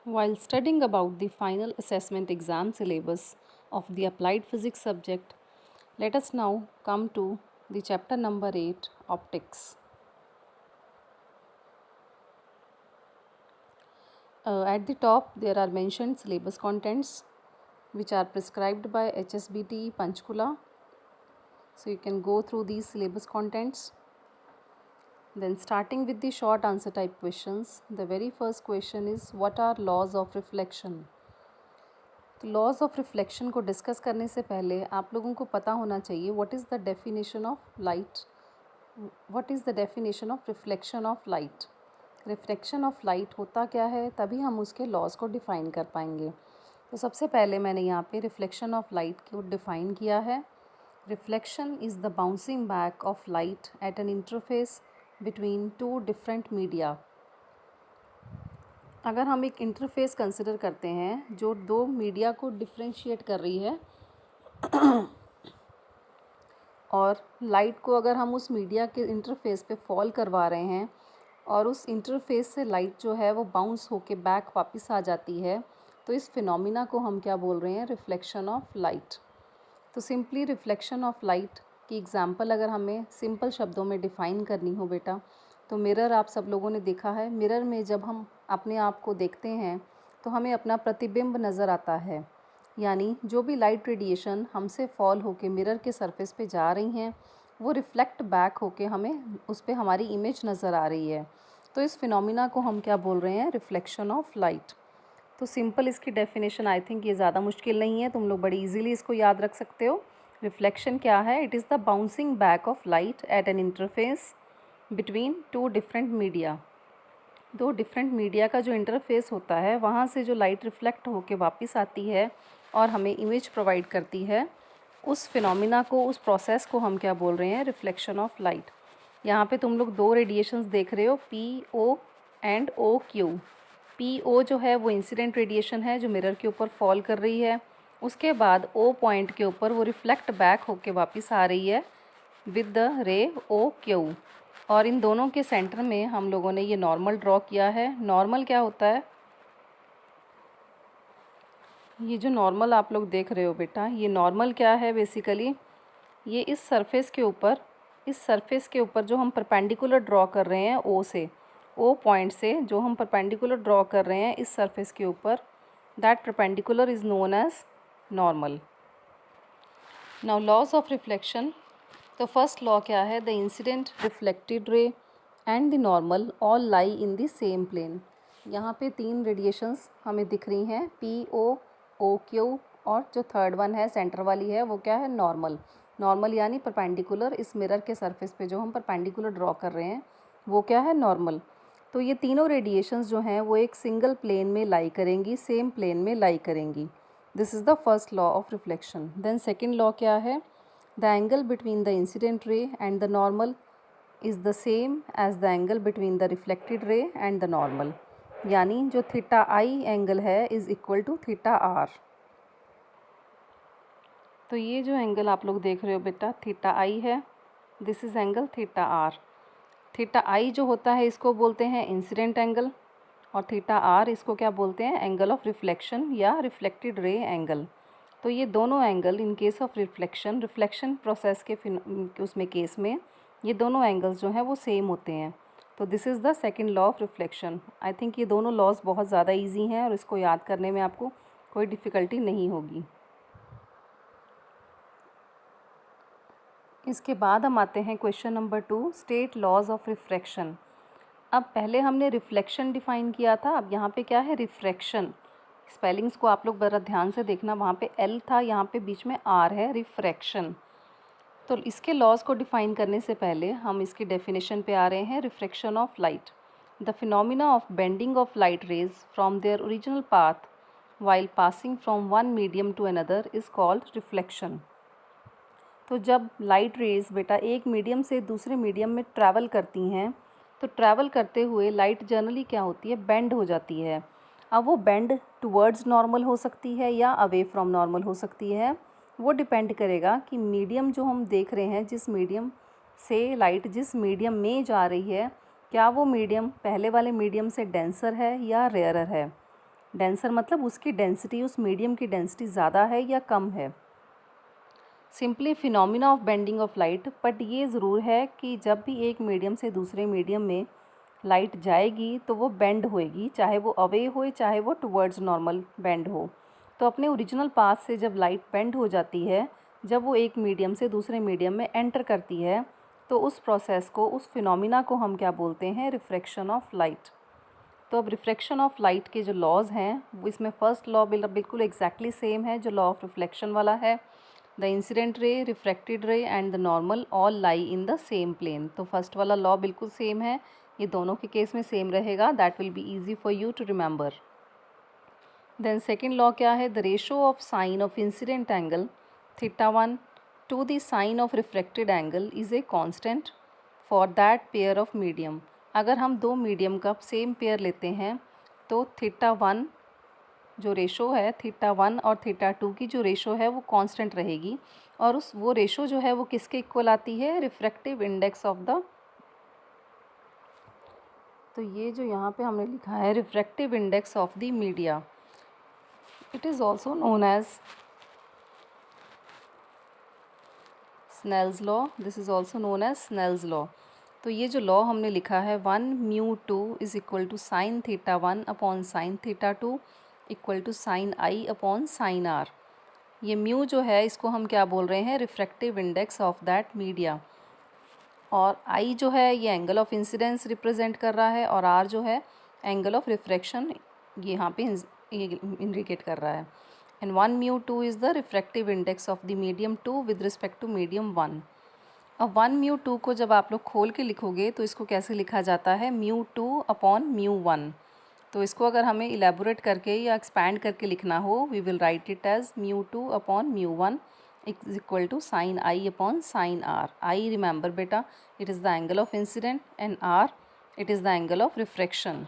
While studying about the final assessment exam syllabus of the applied physics subject, let us now come to the chapter number 8, optics. At the top there are mentioned syllabus contents which are prescribed by HSBT Panchkula. So you can go through these syllabus contents. Then starting with the short answer type questions, the very first question is what are laws of reflection? तो laws of reflection को discuss करने से पहले आप लोगों को पता होना चाहिए what is the definition of light, what is the definition of reflection of light. Reflection of light होता क्या है, तभी हम उसके लॉज को डिफ़ाइन कर पाएंगे। तो सबसे पहले मैंने यहाँ पे रिफ्लेक्शन ऑफ लाइट को डिफ़ाइन किया है। Reflection is the bouncing back of light at N interface between two different media. अगर हम एक इंटरफेस कंसिडर करते हैं जो दो मीडिया को डिफ्रेंशिएट कर रही है और लाइट को अगर हम उस मीडिया के इंटरफेस पे फॉल करवा रहे हैं और उस इंटरफेस से लाइट जो है वो बाउंस होके बैक वापस आ जाती है, तो इस फिनोमिना को हम क्या बोल रहे हैं, रिफ्लेक्शन ऑफ लाइट। तो सिंपली रिफ्लेक्शन ऑफ लाइट की एग्जांपल अगर हमें सिंपल शब्दों में डिफ़ाइन करनी हो बेटा, तो मिरर आप सब लोगों ने देखा है। मिरर में जब हम अपने आप को देखते हैं तो हमें अपना प्रतिबिंब नज़र आता है, यानी जो भी लाइट रेडिएशन हमसे फॉल होके मिरर के सरफेस पे जा रही हैं वो रिफ़्लेक्ट बैक होके हमें उस पर हमारी इमेज नज़र आ रही है। तो इस फिनोमिना को हम क्या बोल रहे हैं, रिफ्लेक्शन ऑफ लाइट। तो सिंपल इसकी डेफिनेशन, आई थिंक ये ज़्यादा मुश्किल नहीं है, तुम लोग बड़ी इजीली इसको याद रख सकते हो। रिफ्लेक्शन क्या है, it is the bouncing back of light at N interface between two different media. दो डिफरेंट मीडिया का जो इंटरफेस होता है वहाँ से जो लाइट रिफ्लेक्ट होके वापस आती है और हमें इमेज प्रोवाइड करती है, उस फिनोमिना को, उस प्रोसेस को हम क्या बोल रहे हैं, रिफ्लेक्शन ऑफ लाइट। यहाँ पे तुम लोग दो रेडिएशंस देख रहे हो, P O and O Q. P O जो है वो इंसिडेंट रेडिएशन है जो मिरर के ऊपर फॉल कर रही है, उसके बाद ओ पॉइंट के ऊपर वो रिफ्लेक्ट बैक होके वापस आ रही है विद द रे ओ क्यू। और इन दोनों के सेंटर में हम लोगों ने ये नॉर्मल ड्रॉ किया है। नॉर्मल क्या होता है, ये जो नॉर्मल आप लोग देख रहे हो बेटा, ये नॉर्मल क्या है, बेसिकली ये इस सरफेस के ऊपर, इस सरफेस के ऊपर जो हम परपेंडिकुलर ड्रॉ कर रहे हैं ओ से, ओ पॉइंट से जो हम परपेंडिकुलर ड्रॉ कर रहे हैं इस सरफेस के ऊपर, that perpendicular is known as normal. Now laws of reflection, तो फर्स्ट लॉ क्या है, the incident reflected ray and the normal all lie in the same plane. यहाँ पे तीन रेडिएशंस हमें दिख रही हैं, पी ओ, ओ क्यू, और जो थर्ड वन है सेंटर वाली है वो क्या है, नॉर्मल। नॉर्मल यानी परपेंडिकुलर, इस मिरर के सरफेस पे जो हम परपेंडिकुलर ड्रॉ कर रहे हैं वो क्या है, नॉर्मल। तो ये तीनों रेडिएशंस जो हैं वो एक सिंगल प्लेन में लाई करेंगी, सेम प्लेन में लाई करेंगी। This is the first law of reflection. Then second law क्या है, the angle between the incident ray and the normal is the same as the angle between the reflected ray and the normal, यानी जो theta i angle है is equal to theta r. तो ये जो angle आप लोग देख रहे हो बेटा, थीटा आई है, this is angle theta R. Theta I जो होता है इसको बोलते हैं इंसिडेंट एंगल, और थीटा आर इसको क्या बोलते हैं, एंगल ऑफ रिफ्लेक्शन या रिफ्लेक्टेड रे एंगल। तो ये दोनों angle in case of reflection, reflection process के उसमें केस में ये दोनों एंगल्स जो हैं वो सेम होते हैं। तो this is the second law of reflection. I think ये दोनों लॉज बहुत ज़्यादा इजी हैं और इसको याद करने में आपको कोई डिफ़िकल्टी नहीं होगी। इसके बाद हम आते हैं question number 2, state laws of refraction. अब पहले हमने रिफ्लेक्शन डिफ़ाइन किया था, अब यहाँ पे क्या है, रिफ्रैक्शन। स्पेलिंग्स को आप लोग ज़रा ध्यान से देखना, वहाँ पे एल था, यहाँ पे बीच में आर है, रिफ्रैक्शन। तो इसके लॉज को डिफ़ाइन करने से पहले हम इसकी डेफिनेशन पे आ रहे हैं। Refraction of light, the phenomena of bending of light rays from their original path while passing from one medium to another is called reflection. तो जब लाइट रेज बेटा एक मीडियम से दूसरे मीडियम में ट्रैवल करती हैं, तो ट्रैवल करते हुए लाइट जनरली क्या होती है, बेंड हो जाती है। अब वो बेंड टुवर्ड्स नॉर्मल हो सकती है या अवे फ्रॉम नॉर्मल हो सकती है, वो डिपेंड करेगा कि मीडियम जो हम देख रहे हैं, जिस मीडियम से लाइट जिस मीडियम में जा रही है, क्या वो मीडियम पहले वाले मीडियम से डेंसर है या रेयरर है। डेंसर मतलब उसकी डेंसिटी, उस मीडियम की डेंसिटी ज़्यादा है या कम है। Simply phenomena of bending of light, but ये ज़रूर है कि जब भी एक मीडियम से दूसरे मीडियम में लाइट जाएगी तो वो बेंड होएगी, चाहे वो अवे हो चाहे वो टुवर्ड्स नॉर्मल बेंड हो। तो अपने ओरिजिनल पाथ से जब लाइट बेंड हो जाती है, जब वो एक मीडियम से दूसरे मीडियम में एंटर करती है, तो उस प्रोसेस को, उस फिनोमिना को हम क्या बोलते हैं? Refraction of light. तो अब रिफ्रैक्शन ऑफ लाइट के जो लॉज हैं, वो इसमें फर्स्ट लॉ बिल्कुल एग्जैक्टली सेम है जो लॉ ऑफ रिफ्लेक्शन वाला है। The incident ray, refracted ray and the normal all lie in the same plane. तो फर्स्ट वाला लॉ बिल्कुल सेम है, ये दोनों के केस में सेम रहेगा। That will be easy for you to remember. Then second law क्या है? The ratio of sine of incident angle θ1 to the sine of refracted angle is a constant for that pair of medium. अगर हम दो medium का same pair लेते हैं तो θ1 जो रेशो है, θ1 और θ2 की जो रेशो है वो कांस्टेंट रहेगी, और वो रेशो जो है वो किसके इक्वल आती है? रिफ्रैक्टिव इंडेक्स ऑफ द, तो ये जो यहाँ पे हमने लिखा है refractive index of the media, it is also known as Snell's law. This is also known as Snell's law. तो ये जो लॉ हमने लिखा है 1μ2 is equal to sine θ1 upon sine θ2 equal to sine I upon sine R. ये mu जो है इसको हम क्या बोल रहे हैं? Refractive index of that media. और आई जो है ये एंगल ऑफ इंसिडेंस रिप्रेजेंट कर रहा है, और आर जो है एंगल ऑफ रिफ्रैक्शन ये यहाँ पे इंडिकेट कर रहा है। And 1μ2 is the refractive index of the medium 2 with respect to medium 1। अब 1μ2 को जब आप लोग खोल के लिखोगे तो इसको कैसे लिखा जाता है? μ2 अपॉन μ1। तो इसको अगर हमें इलेबोरेट करके या एक्सपैंड करके लिखना हो, we will write it as μ2 upon μ1 is equal to sine I upon sine R. I remember बेटा, it is the angle of incidence, and R it is the angle of refraction.